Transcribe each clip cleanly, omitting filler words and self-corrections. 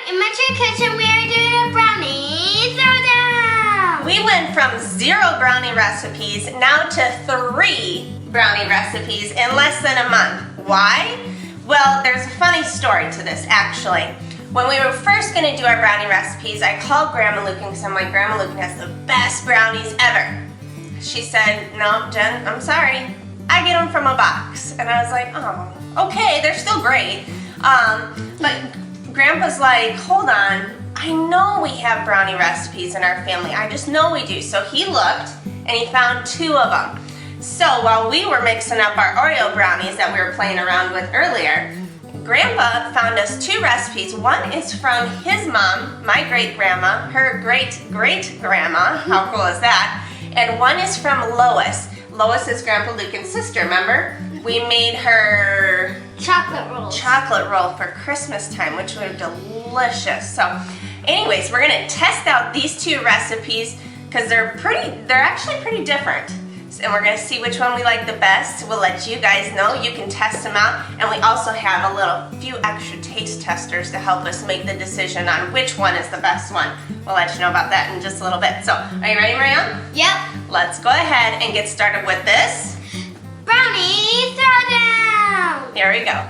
in my kitchen we are doing a brownie throwdown. We went from 0 brownie recipes now to 3 brownie recipes in less than a month. Why? Well, there's a funny story to this actually. When we were first going to do our brownie recipes, I called Grandma Luken because I'm like, Grandma Luken has the best brownies ever. She said, no, Jen, I'm sorry. I get them from a box. And I was like, oh, okay, they're still great. But Grandpa's like, hold on, I know we have brownie recipes in our family. I just know we do. So he looked and he found 2 of them. So while we were mixing up our Oreo brownies that we were playing around with earlier, Grandpa found us 2 recipes. One is from his mom, my great-grandma, her great-great-grandma. How cool is that? And one is from Lois. Lois is Grandpa Luken's sister, remember? We made her chocolate roll for Christmas time, which were delicious. So anyways, we're gonna test out these 2 recipes because they're actually pretty different. And we're gonna see which one we like the best. We'll let you guys know. You can test them out. And we also have a few extra taste testers to help us make the decision on which one is the best one. We'll let you know about that in just a little bit. So, are you ready, Marianne? Yep. Let's go ahead and get started with this Brownie throwdown. Here we go.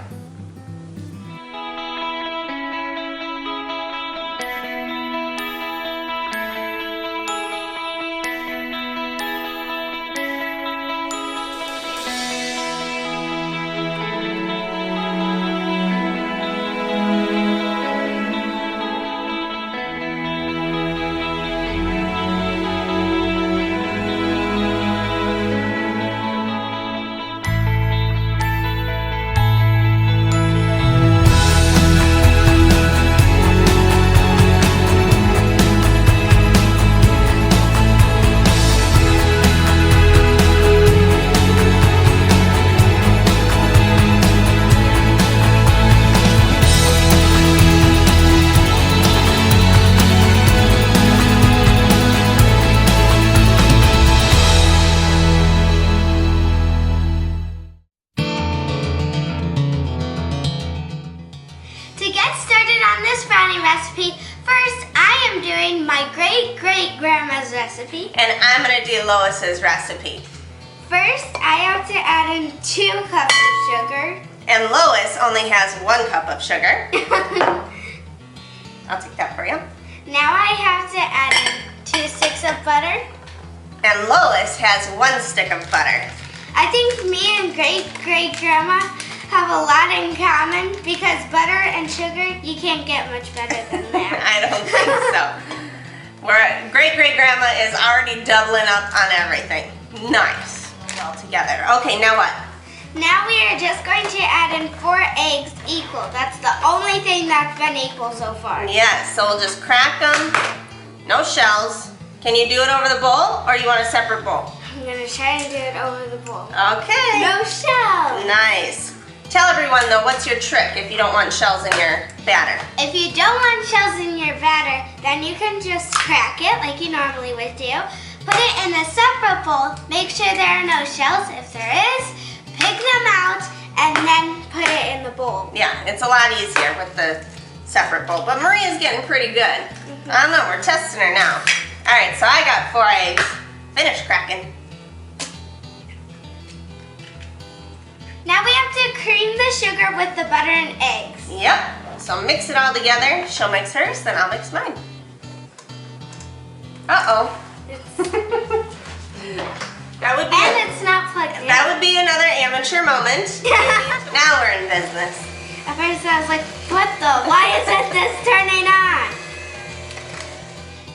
Recipe. First, I am doing my great-great-grandma's recipe. And I'm going to do Lois's recipe. First, I have to add in 2 cups of sugar. And Lois only has 1 cup of sugar. I'll take that for you. Now I have to add in 2 sticks of butter. And Lois has 1 stick of butter. I think me and great-great-grandma have a lot in common because butter and sugar, you can't get much better than that. I don't think so. Great-great-grandma is already doubling up on everything. Nice. All together. Okay, now what? Now we are just going to add in 4 eggs equal. That's the only thing that's been equal so far. Yes, so we'll just crack them. No shells. Can you do it over the bowl or you want a separate bowl? I'm going to try and do it over the bowl. Okay. No shells. Nice. Tell everyone though, what's your trick if you don't want shells in your batter? If you don't want shells in your batter, then you can just crack it like you normally would do. Put it in a separate bowl. Make sure there are no shells. If there is, pick them out and then put it in the bowl. Yeah, it's a lot easier with the separate bowl. But Maria's getting pretty good. I don't know, we're testing her now. All right, so I got 4 eggs. Finish cracking. Now we have to cream the sugar with the butter and eggs. Yep, so mix it all together. She'll mix hers, then I'll mix mine. Uh-oh. And it's not plugged in. That would be another amateur moment. Now we're in business. At first I was like, why isn't this turning on?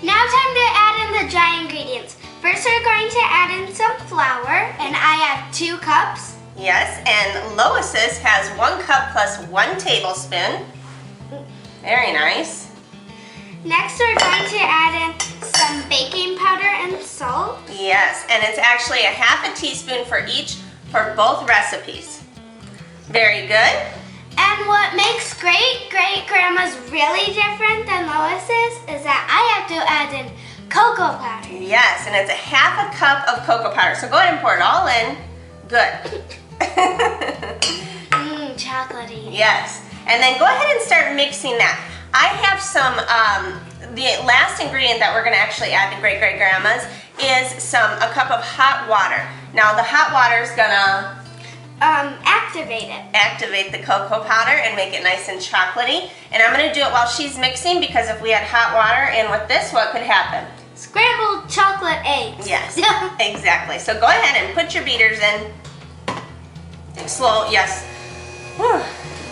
Now time to add in the dry ingredients. First we're going to add in some flour, and I have 2 cups. Yes, and Lois's has 1 cup plus 1 tablespoon. Very nice. Next, we're going to add in some baking powder and salt. Yes, and it's actually a ½ teaspoon for each for both recipes. Very good. And what makes great-great-grandma's really different than Lois's is that I have to add in cocoa powder. Yes, and it's a ½ cup of cocoa powder. So go ahead and pour it all in. Good. Chocolatey. Yes, and then go ahead and start mixing that. I have some, the last ingredient that we're going to actually add to great-great-grandma's is a cup of hot water. Now the hot water is going to activate the cocoa powder and make it nice and chocolatey. And I'm going to do it while she's mixing, because if we had hot water in with this, what could happen? Scrambled chocolate eggs. Yes, exactly. So go ahead and put your beaters in. Slow, yes. Whew,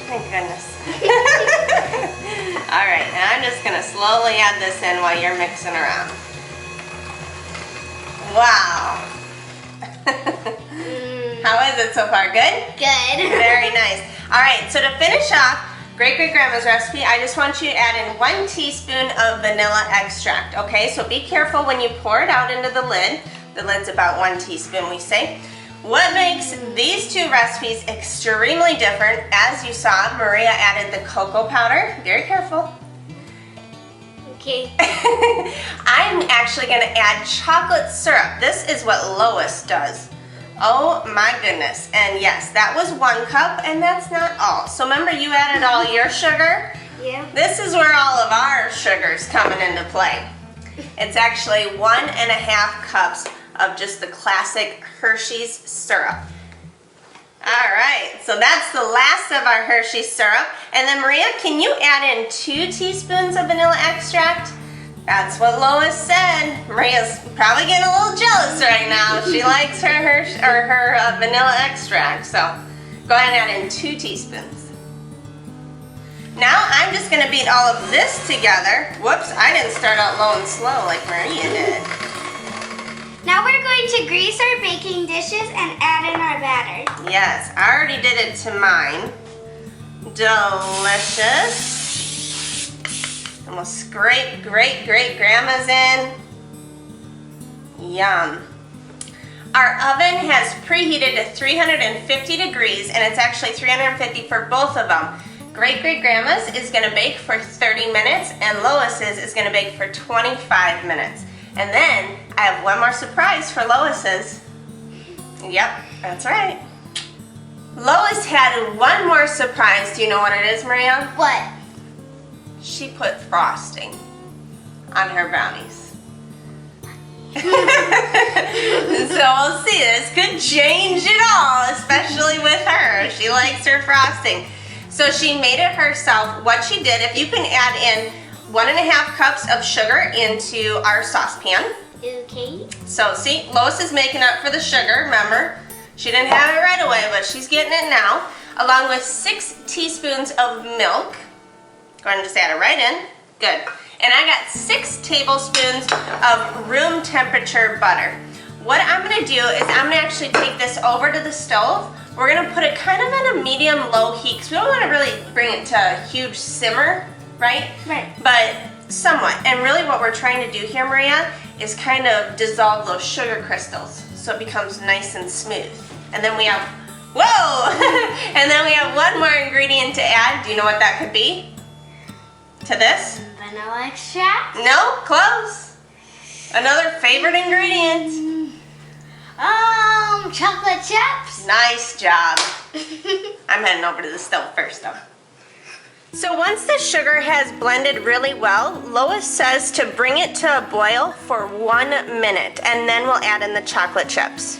thank goodness. All right, and I'm just gonna slowly add this in while you're mixing around. Wow. How is it so far? Good? Good. Very nice. All right, so to finish off great-great-grandma's recipe, I just want you to add in 1 teaspoon of vanilla extract, okay? So be careful when you pour it out into the lid. The lid's about 1 teaspoon, we say. What makes these two recipes extremely different, as you saw, Maria added the cocoa powder. Very careful. Okay. I'm actually going to add chocolate syrup. This is what Lois does. Oh my goodness. And yes, that was 1 cup, and that's not all. So remember, you added all your sugar? Yeah. This is where all of our sugar's coming into play. It's actually 1.5 cups of just the classic Hersheys syrup. All right, so that's the last of our Hersheys syrup. And then Maria, can you add in 2 teaspoons of vanilla extract? That's what Lois said. Maria's probably getting a little jealous right now. She likes her vanilla extract, so go ahead and add in 2 teaspoons. Now I'm just gonna beat all of this together. Whoops, I didn't start out low and slow like Maria did. Now we're going to grease our baking dishes and add in our batter. Yes, I already did it to mine. Delicious. And we'll scrape great-great-grandma's in. Yum. Our oven has preheated to 350 degrees, and it's actually 350 for both of them. Great-great-grandma's is going to bake for 30 minutes, and Lois's is going to bake for 25 minutes. And then I have one more surprise for Lois's. Yep, that's right. Lois had one more surprise. Do you know what it is, Maria? What? She put frosting on her brownies. So we'll see. This could change it all, especially with her. She likes her frosting. So she made it herself. What she did, if you can add in 1.5 cups of sugar into our saucepan. Okay. So see, Lois is making up for the sugar, remember? She didn't have it right away, but she's getting it now. Along with 6 teaspoons of milk. Go ahead and just add it right in. Good. And I got 6 tablespoons of room temperature butter. What I'm gonna do is I'm gonna actually take this over to the stove. We're gonna put it kind of at a medium-low heat, because we don't wanna really bring it to a huge simmer, right? Right. But somewhat. And really what we're trying to do here, Maria, is kind of dissolve those sugar crystals so it becomes nice and smooth. And then we have, whoa! And then we have one more ingredient to add. Do you know what that could be? To this? Vanilla extract? No, close. Another favorite ingredient. Chocolate chips? Nice job. I'm heading over to the stove first though. So once the sugar has blended really well, Lois says to bring it to a boil for 1 minute, and then we'll add in the chocolate chips.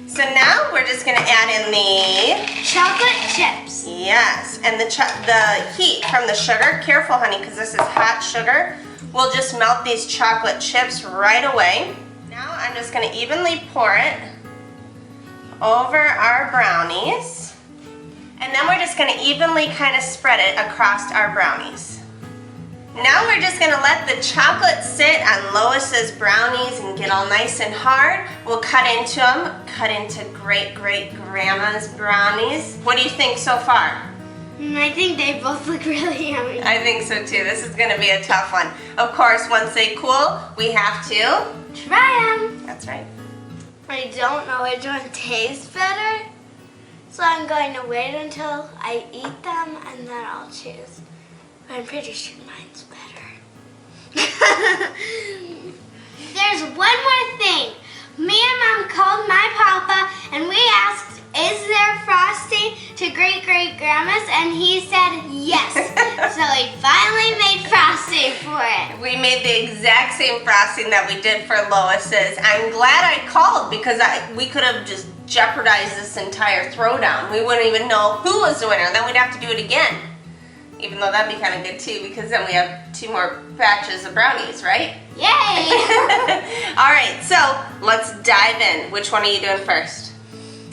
So now we're just gonna add in the chocolate chips. Yes, and the heat from the sugar. Careful, honey, because this is hot sugar. We'll just melt these chocolate chips right away. Now I'm just gonna evenly pour it over our brownies. And then we're just gonna evenly kind of spread it across our brownies. Now we're just gonna let the chocolate sit on Lois's brownies and get all nice and hard. We'll cut into them, cut into great-great-grandma's brownies. What do you think so far? I think they both look really yummy. I think so too. This is gonna be a tough one. Of course, once they cool, we have to try them. That's right. I don't know which one tastes better, so I'm going to wait until I eat them and then I'll choose. But I'm pretty sure mine's better. There's one more thing. Me and Mom called my papa and we asked is there frosting to great-great-grandma's? And he said yes. So he finally made frosting for it. We made the exact same frosting that we did for Lois's. I'm glad I called because we could have just jeopardized this entire throwdown. We wouldn't even know who was the winner. Then we'd have to do it again. Even though that'd be kind of good too because then we have 2 more batches of brownies, right? Yay! All right, so let's dive in. Which one are you doing first?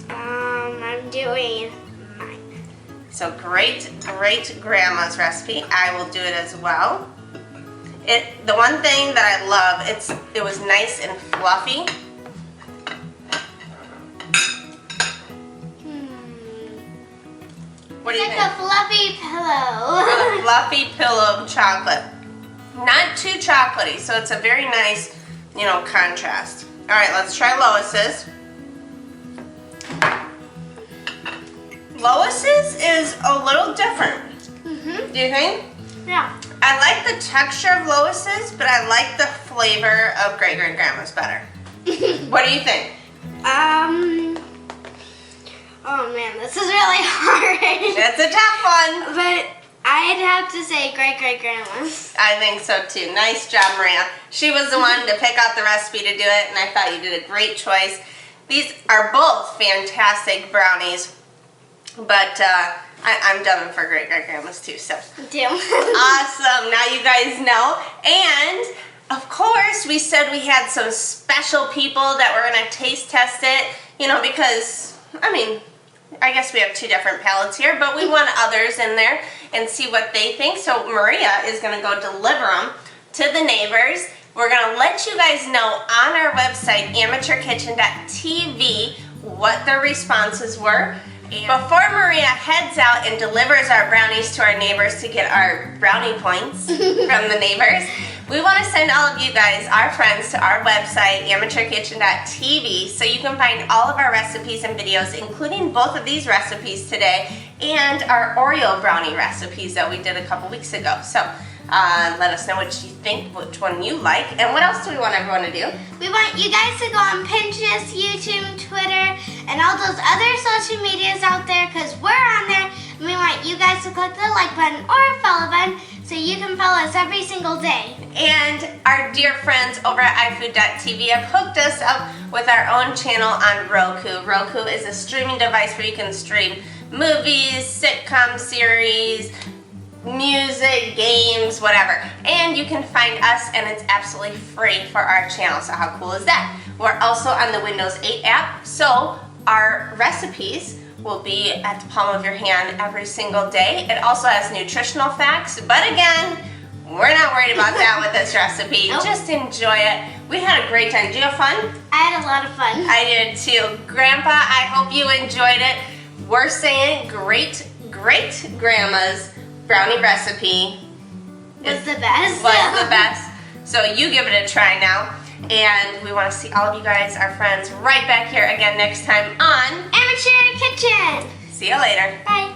I'm doing mine. So great grandma's recipe. I will do it as well. The one thing that I love, it was nice and fluffy. What do you think? Like a fluffy pillow. A fluffy pillow of chocolate. Not too chocolatey, so it's a very nice, contrast. All right, let's try Lois's. Lois's is a little different. Do you think? Yeah. I like the texture of Lois's, but I like the flavor of great-great-grandma's better. What do you think? Oh man, this is really hard. It's a tough one. But I'd have to say great-great-grandma's. I think so too. Nice job, Maria. She was the one to pick out the recipe to do it, and I thought you did a great choice. These are both fantastic brownies, but I'm dubbing for great-great-grandma's too, so. Damn. Awesome. Now you guys know. And, of course, we said we had some special people that were going to taste test it, because, I guess we have 2 different palettes here, but we want others in there and see what they think. So Maria is going to go deliver them to the neighbors. We're going to let you guys know on our website, amateurkitchen.tv, what their responses were. Before Maria heads out and delivers our brownies to our neighbors to get our brownie points from the neighbors, we want to send all of you guys, our friends, to our website, amateurkitchen.tv, so you can find all of our recipes and videos, including both of these recipes today and our Oreo brownie recipes that we did a couple weeks ago. So let us know what you think, which one you like, and what else do we want everyone to do? We want you guys to go on Pinterest, YouTube, Twitter, and all those other social medias out there because we're on there. And we want you guys to click the like button or follow button so you can follow us every single day. And our dear friends over at iFood.tv have hooked us up with our own channel on Roku. Roku is a streaming device where you can stream movies, sitcom series, music, games, whatever. And you can find us, and it's absolutely free for our channel. So how cool is that? We're also on the Windows 8 app, so our recipes will be at the palm of your hand every single day. It also has nutritional facts, but again, we're not worried about that with this recipe. Nope. Just enjoy it. We had a great time. Did you have fun? I had a lot of fun. I did too. Grandpa, I hope you enjoyed it. We're saying great-great-grandma's brownie recipe was the best. Was the best. So you give it a try now. And we want to see all of you guys, our friends, right back here again next time on Amateur Kitchen. See you later. Bye.